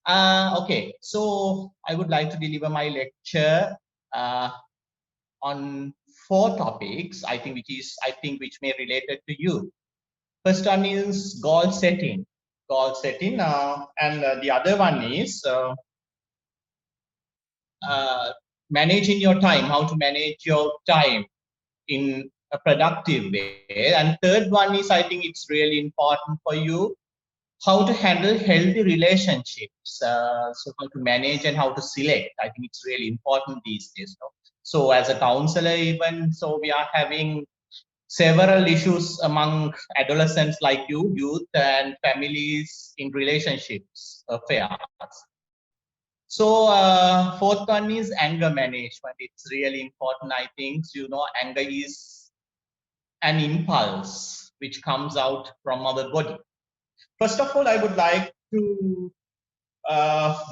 Okay, so I would like to deliver my lecture uh, on four topics. Which may related to you. First one is goal setting, and the other one is managing your time. How to manage your time in a productive way. And third one is, I think it's really important for you, how to handle healthy relationships, so how to manage and how to select. I think it's really important these days, no? So as a counselor, even so, we are having several issues among adolescents like you, youth and families in relationships affairs. So fourth one is anger management. It's really important. I think, anger is an impulse which comes out from our body. First of all, I would like to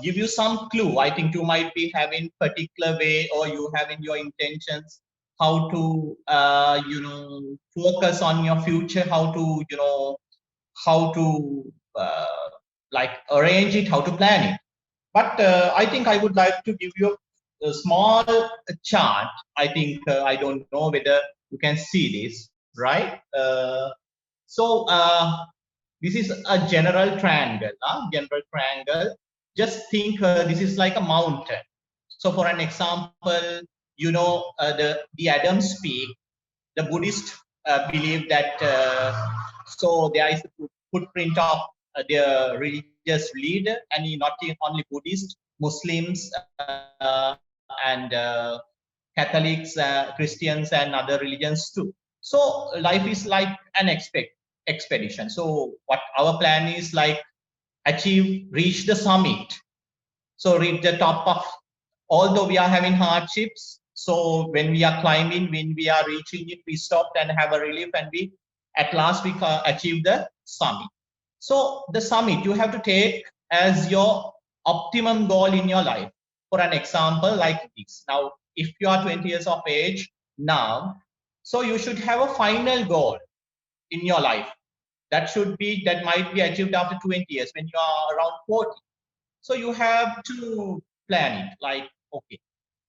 give you some clue. I think you might be having particular way, or you have in your intentions how to focus on your future, how to how to like arrange it, how to plan it. But I think I would like to give you a small chart. I think I don't know whether you can see this, right? So this is a general triangle. General triangle. Just think this is like a mountain. So for an example, the Adam's Peak. The Buddhist believe that so there is a footprint of their religious leader, and not only Buddhist, Muslims and Catholics, Christians, and other religions too. So life is like an expedition. So what our plan is like, reach the summit. So reach the top of, although we are having hardships, so when we are climbing, when we are reaching it, we stopped and have a relief, and we at last we achieve the summit. So the summit you have to take as your optimum goal in your life. For an example like this, now if you are 20 years of age now, so you should have a final goal in your life that might be achieved after 20 years when you are around 40. So you have to plan it like, okay,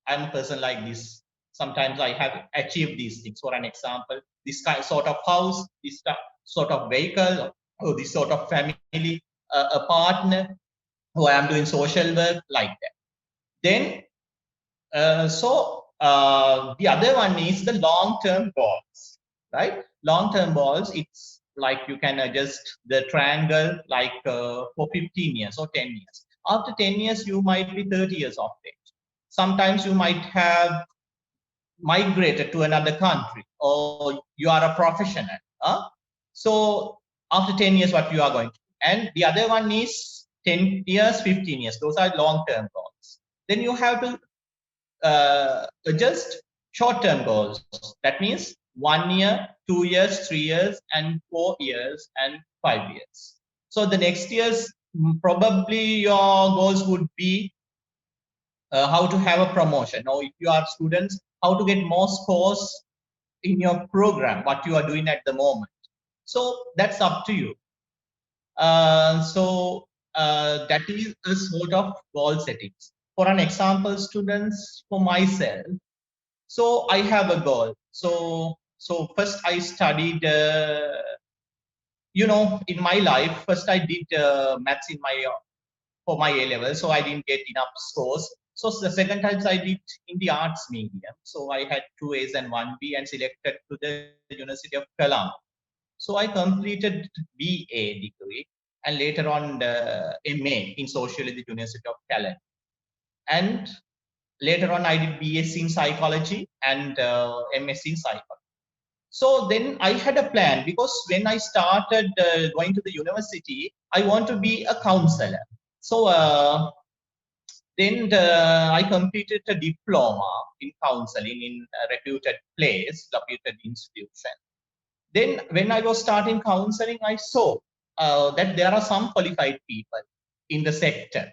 I'm a person like this. Sometimes I have achieved these things. For an example, this kind sort of house, this sort of vehicle, or this sort of family, a partner who I am doing social work like that. Then, the other one is the long-term goals, right? Long-term goals, it's like you can adjust the triangle like for 15 years or 10 years. After 10 years, you might be 30 years of age. Sometimes you might have migrated to another country, or you are a professional. So after 10 years, what you are going to do? And the other one is 10 years, 15 years. Those are long-term goals. Then you have to adjust short-term goals. That means 1 year, 2 years, 3 years, and 4 years, and 5 years. So the next years, probably your goals would be how to have a promotion, or if you are students, how to get more scores in your program, what you are doing at the moment. So that's up to you. That is a sort of goal settings. For an example, students, for myself, so I have a goal. So first I studied, in my life, first I did maths in my for my A level, so I didn't get enough scores. So the second times I did in the arts medium. So I had 2 A's and 1 B and selected to the University of Colombo. So I completed BA degree and later on the MA in sociology, University of Cologne. And later on I did BSc in psychology and MSc in psychology. So then I had a plan, because when I started going to the university, I want to be a counselor. So then I completed a diploma in counseling in a reputed place, reputed institution. Then when I was starting counseling, I saw that there are some qualified people in the sector.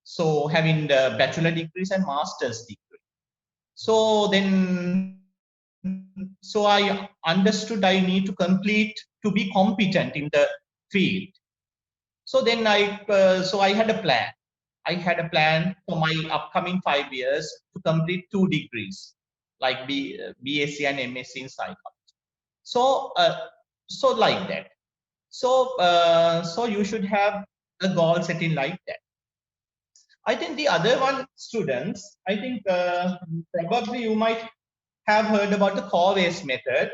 So having the bachelor degrees and master's degree. So then, so I understood I need to complete to be competent in the field. So then so I had a plan. I had a plan for my upcoming 5 years to complete 2 degrees, like BSc and MSc in psychology. So, so like that. So, so you should have a goal setting like that. I think the other one, students, I think probably you might have heard about the core waste method.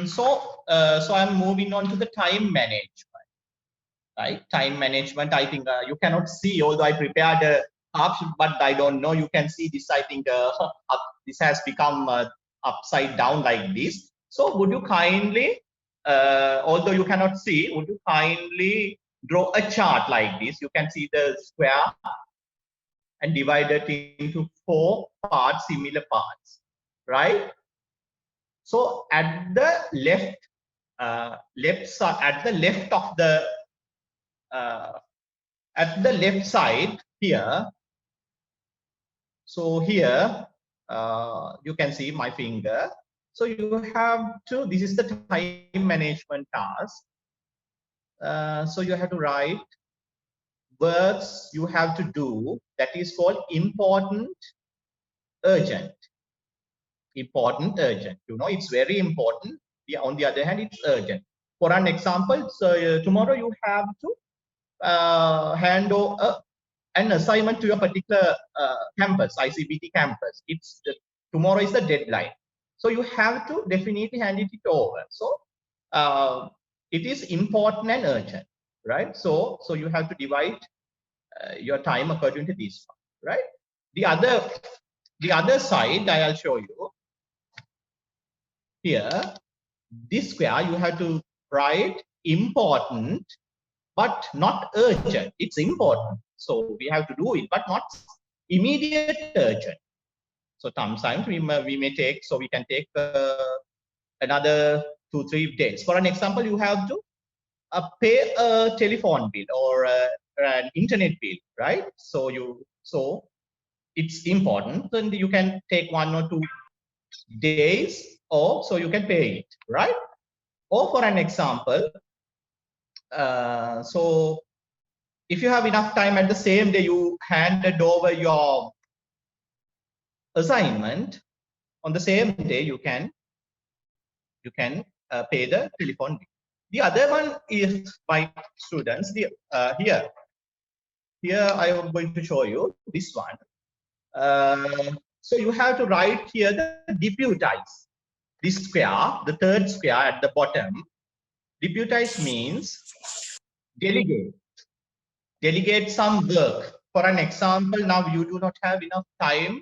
So I'm moving on to the time management, right? Time management. I think you cannot see, although I prepared a half, but I don't know. You can see this. I think this has become upside down like this. So would you kindly, although you cannot see, would you kindly draw a chart like this? You can see the square and divide it into 4 parts, similar parts, right? So at the left side, at the left side here. So here you can see my finger. So you have to. This is the time management task. So you have to write works you have to do. That is called important, urgent. Important, urgent. You know, it's very important. Yeah, on the other hand, it's urgent. For an example, so tomorrow you have to hand over an assignment to your particular campus, ICBT campus. Tomorrow is the deadline. So you have to definitely hand it over. So it is important and urgent, right? So you have to divide your time according to this one, right? The other side, I'll show you here. This square, you have to write important, but not urgent. It's important, so we have to do it, but not immediate urgent. So sometimes we may take, so we can take another 2-3 days. For an example, you have to pay a telephone bill or an internet bill, right? So it's important, and you can take 1 or 2 days, or so you can pay it, right? Or for an example, so if you have enough time at the same day, you handed over your assignment on the same day, you can pay the telephone bill. The other one is by students. Here I am going to show you this one. So you have to write here the deputize. This square, the third square at the bottom. Deputize means delegate. Delegate some work. For an example, now you do not have enough time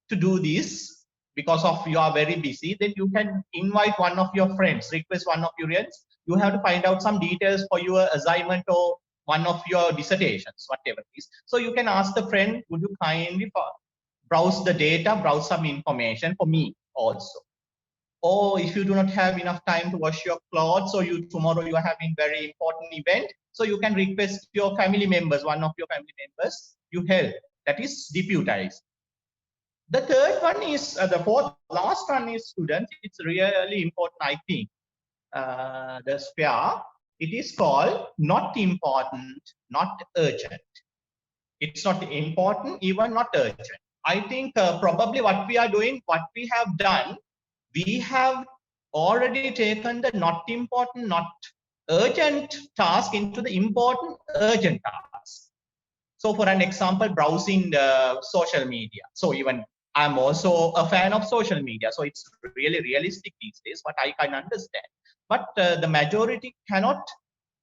to do this because of you are very busy, then you can invite one of your friends, request one of your friends. You have to find out some details for your assignment or one of your dissertations, whatever it is. So you can ask the friend, would you kindly browse the data, browse some information for me also. Or if you do not have enough time to wash your clothes, or tomorrow you are having very important event, so you can request your family members, one of your family members, you help. That is deputize. The third one is the last one is students. It's really important, I think. The sphere. It is called not important, not urgent. It's not important, even not urgent. I think probably what we are doing, what we have done, we have already taken the not important, not urgent task into the important, urgent task. So for an example, browsing the social media. So even I'm also a fan of social media. So it's really realistic these days, but I can understand. But the majority cannot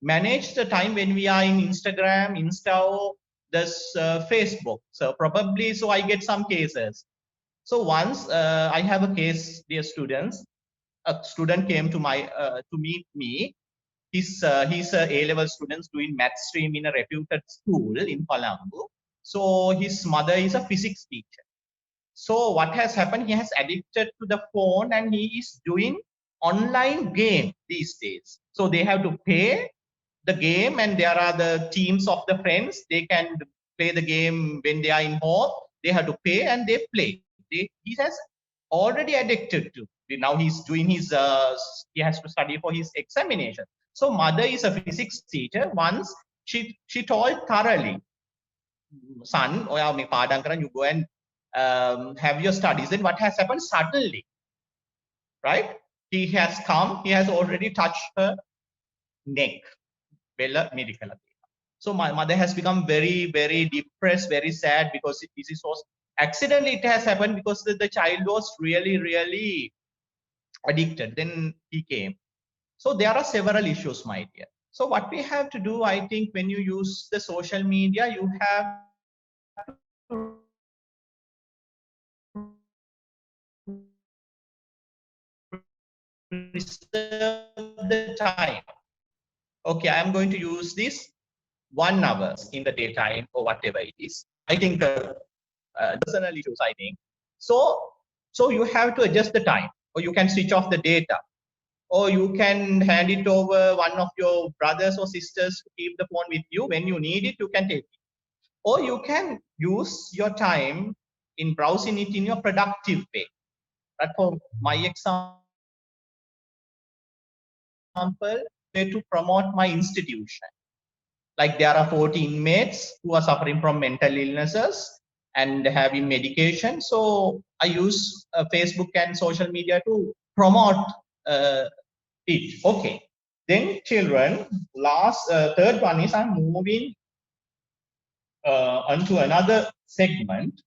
manage the time when we are in Instagram, Insta, or this Facebook. So probably, so I get some cases. So once I have a case, dear students, a student came to to meet me. He's a A-level student doing math stream in a reputed school in Colombo. So his mother is a physics teacher. So what has happened? He has addicted to the phone and he is doing online game these days. So they have to pay the game, and there are the teams of the friends. They can play the game when they are in home. They have to pay and they play. He has already addicted to. Now he's doing his. He has to study for his examination. So mother is a physics teacher. Once she told thoroughly son, you go and have your studies. Then what has happened suddenly, right? He has come, he has already touched her neck. So my mother has become very, very depressed, very sad, because this is so accidentally it has happened, because the child was really, really addicted. Then he came. So there are several issues, my dear. So what we have to do, I think, when you use the social media, you have to reserve the time. Okay, I am going to use this 1 hour in the daytime or whatever it is. I think personal issues, I think. So you have to adjust the time, or you can switch off the data, or you can hand it over one of your brothers or sisters to keep the phone with you. When you need it, you can take it. Or you can use your time in browsing it in your productive way. But for my example, way to promote my institution. Like there are 40 inmates who are suffering from mental illnesses and having medication. So I use Facebook and social media to promote it. Okay. Then children, third one is I'm moving onto another segment.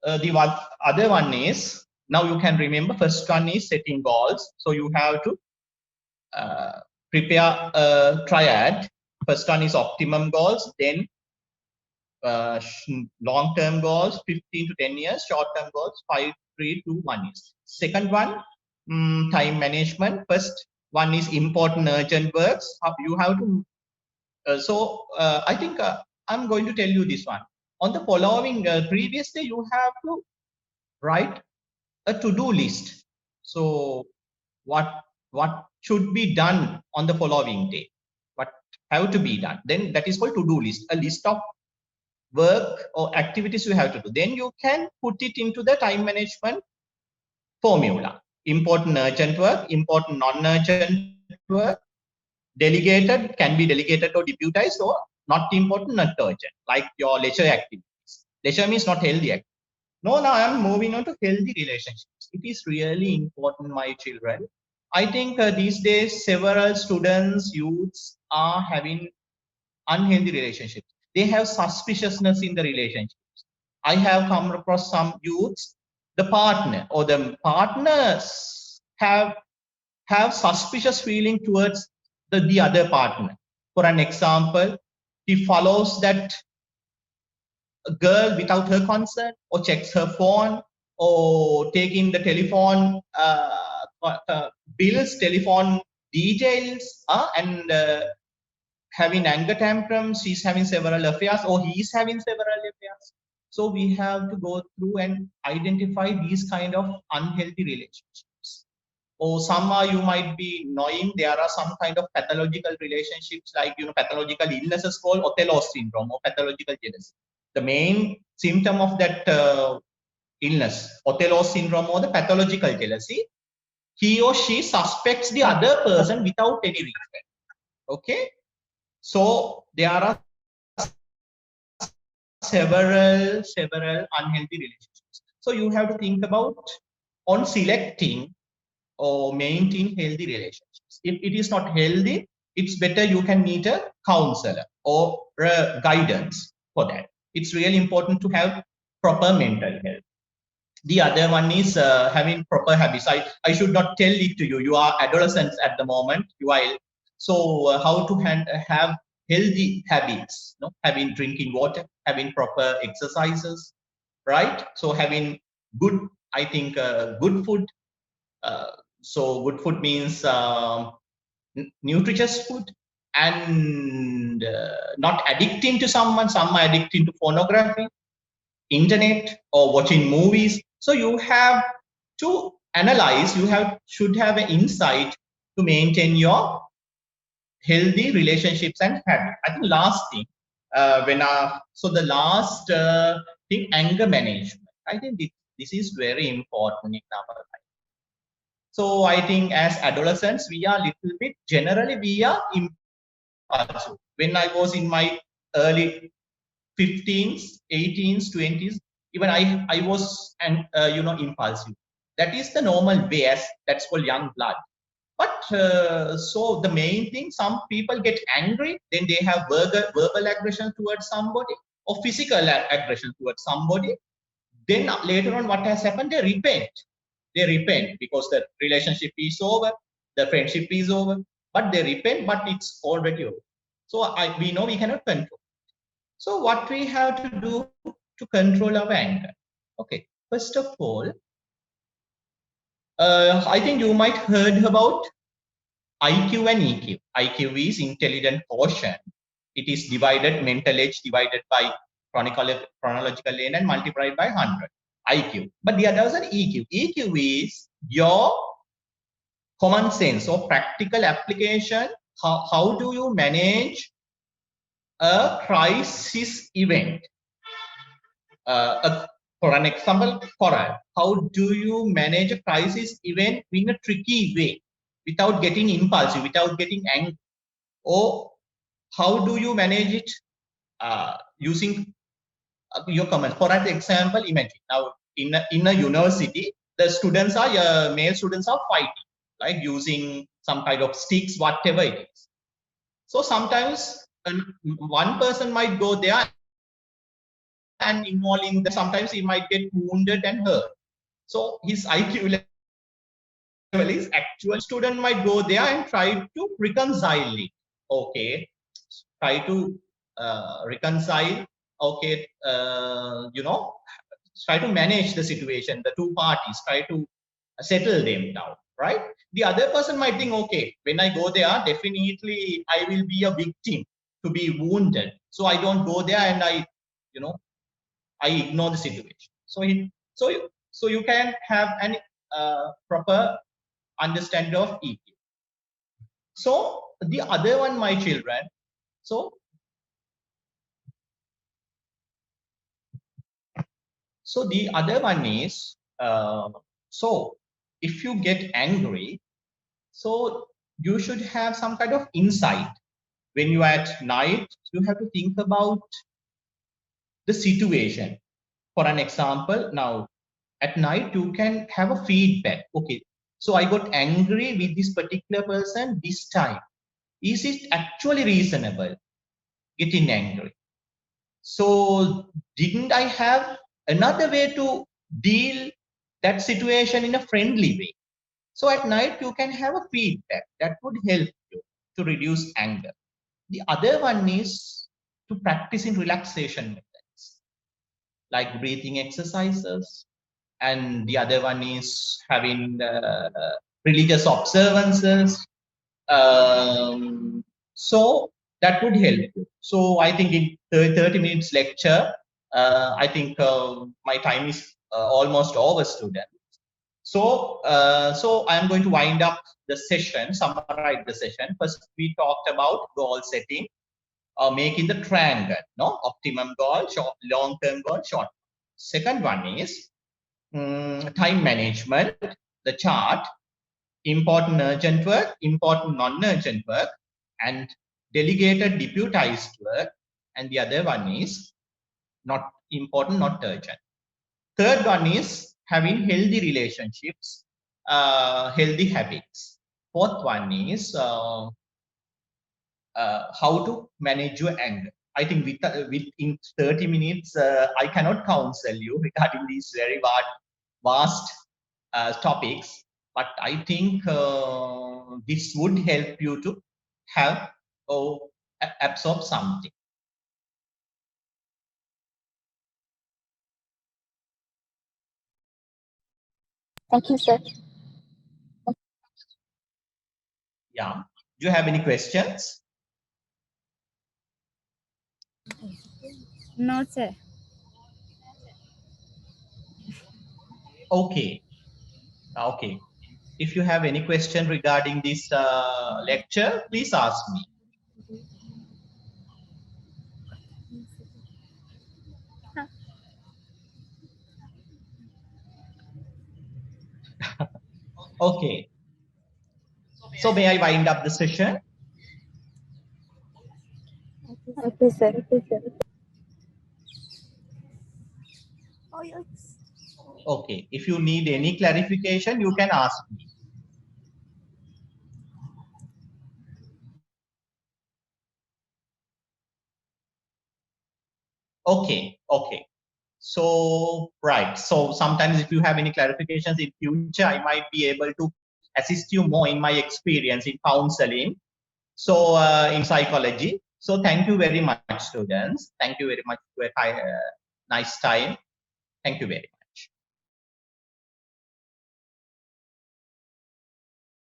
The other one is, now you can remember, first one is setting goals. So you have to prepare a triad. First one is optimum goals, then long-term goals, 15 to 10 years, short-term goals, 5, 3, 2, 1 years. Second one, time management. First one is important urgent works. You have to, I think I'm going to tell you this one. On the following previous day, you have to write a to-do list. So what should be done on the following day? What have to be done? Then that is called to-do list, a list of work or activities you have to do. Then you can put it into the time management formula. Important urgent work, important non-urgent work, delegated, can be delegated or deputized, or not important, not urgent, like your leisure activities. Leisure means not healthy activities. No, now I'm moving on to healthy relationships. It is really important, my children. I think these days several students, youths are having unhealthy relationships. They have suspiciousness in the relationships. I have come across some youths, the partner or the partners have suspicious feeling towards the other partner. For an example, he follows that girl without her consent, or checks her phone, or taking the telephone bills, telephone details, and having anger tantrums. She's having several affairs, or he's having several affairs. So we have to go through and identify these kind of unhealthy relationships. Or some are, you might be knowing, there are some kind of pathological relationships, like pathological illnesses called Othello syndrome or pathological jealousy. The main symptom of that illness, Othello syndrome or the pathological jealousy, he or she suspects the other person without any reason. Okay, so there are several unhealthy relationships. So you have to think about on selecting or maintain healthy relationships. If it is not healthy, it's better you can meet a counselor or guidance for that. It's really important to have proper mental health. The other one is having proper habits. I should not tell it to you. You are adolescents at the moment. You are, so how to have healthy habits? Having drinking water, having proper exercises, right? So having good, I think, good food. So good food means nutritious food, and not addicting to someone. Some are addicting to pornography, internet, or watching movies. So you have to analyze, should have an insight to maintain your healthy relationships and habits. I think last thing, so the last thing, anger management. I think this is very important in our life. So I think as adolescents, we are little bit, generally we are impulsive. When I was in my early 15s, 18s, 20s, even I was, and impulsive. That is the normal way, as that's called young blood. But so the main thing, some people get angry, then they have verbal aggression towards somebody, or physical aggression towards somebody. Then later on, what has happened? They repent. They repent because the relationship is over, the friendship is over, but they repent, but it's already over. So we know we cannot control. So what we have to do to control our anger? Okay, first of all, I think you might heard about IQ and EQ. IQ is intelligent quotient. It is divided, mental age divided by chronological age and multiplied by 100. IQ. But the other is an EQ. EQ is your common sense or practical application. How do you manage a crisis event? For an example, Coral, how do you manage a crisis event in a tricky way without getting impulsive, without getting angry? Or how do you manage it using your comments? For an example, imagine now in a university, the students are male students are fighting, like using some kind of sticks, whatever it is. So sometimes one person might go there and involve in the, sometimes he might get wounded and hurt. So his IQ level is actual. Student might go there and try to reconcile it. Okay, try to reconcile. Okay, try to manage the situation. The two parties try to settle them down. Right. The other person might think, okay, when I go there, definitely I will be a victim to be wounded. So I don't go there and I ignore the situation. So you can have an proper understanding of EQ. So the other one, my children. So the other one is, so if you get angry, so you should have some kind of insight. When you are at night, you have to think about the situation. For an example, now at night you can have a feedback. Okay, so I got angry with this particular person this time. Is it actually reasonable getting angry? So didn't I have another way to deal that situation in a friendly way? So at night you can have a feedback that would help you to reduce anger. The other one is to practice in relaxation methods like breathing exercises, and the other one is having religious observances. So that would help you. So I think in 30 minutes lecture, I think my time is almost over, student. So I'm going to wind up the session, summarize the session. First, we talked about goal setting, making the triangle, no, optimum goal, short, long-term goal, short. Second one is time management, the chart, important urgent work, important non-urgent work, and delegated deputized work. And the other one is not important, not urgent. Third one is having healthy relationships, healthy habits. Fourth one is how to manage your anger. I think within 30 minutes, I cannot counsel you regarding these very vast topics, but I think this would help you to have or absorb something. Thank you, sir. Yeah. Do you have any questions? No, sir. Okay. Okay. If you have any question regarding this lecture, please ask me. Okay. So may I wind up the session? Okay, sir. Okay, sir. Okay, if you need any clarification, you can ask me. Okay, okay. So, right. So sometimes if you have any clarifications in future, I might be able to assist you more in my experience in counseling. So in psychology. So thank you very much, students. Thank you very much for a nice time. Thank you very much.